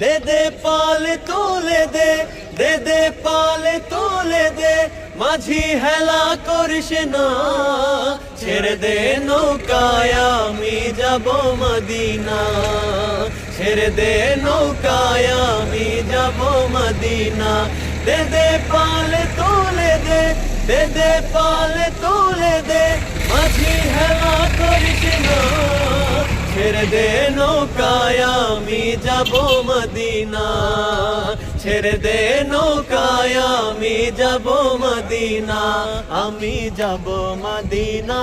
দে দে পাল তুলে দে, দে দে পাল তুলে দে, মাঝি হেলা করিস না। ছেড়ে দে নৌকায় আমি যাব মদিনা, ছেড়ে দে নৌকায় আমি যাব মদিনা। দে দে পাল তুলে দে, দে দে পাল তুলে দে, মাঝি হেলা করিস না। ছেড়ে দে নৌকায় আমি যাব মদিনা, ছেড়ে দে নৌকায় আমি যাব মদিনা। আমি যাব মদিনা,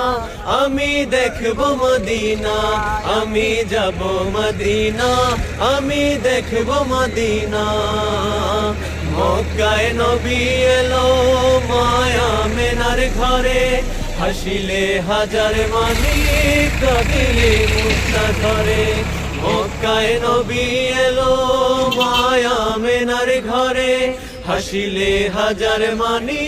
আমি দেখব মদিনা, আমি যাব মদিনা, আমি দেখব মদিনা। মক্কায় নবী এলো মায়া মেনার ঘরে, হাসিলে হাজার মানি কাঁদিলে মুক্তা ধরে। মক্কায় নবী এলো মায়া মেনার ঘরে, হাসিলে হাজার মানি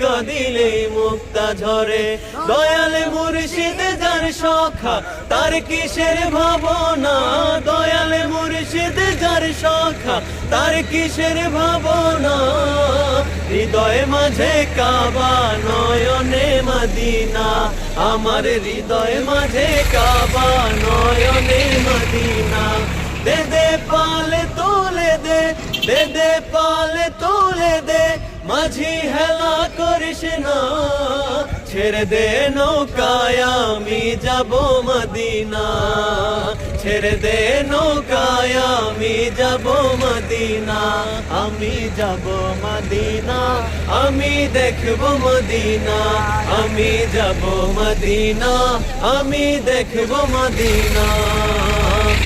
কাঁদিলে মুক্তা ঝরে। দয়াল মুর্শিদ যার সখা তার কিসের ভাবনা, দয়াল মুর্শিদ যার সখা তার কিসের ভাবনা। হৃদয় মাঝে কাবা নয়নে মদিনা, আমার হৃদয় মাঝে কাবা নয়নে মদিনা। দে দে পাল তুলে দে, দে দে পাল তুলে দে, মাঝি হেলা করিস না। ছেড়ে দে নৌকায় আমি যাব মদিনা, ছেড়ে দে নৌকায় আমি যাব মদিনা। আমি যাব মদিনা, আমি দেখব মদিনা, আমি যাব মদিনা, আমি দেখব মদিনা।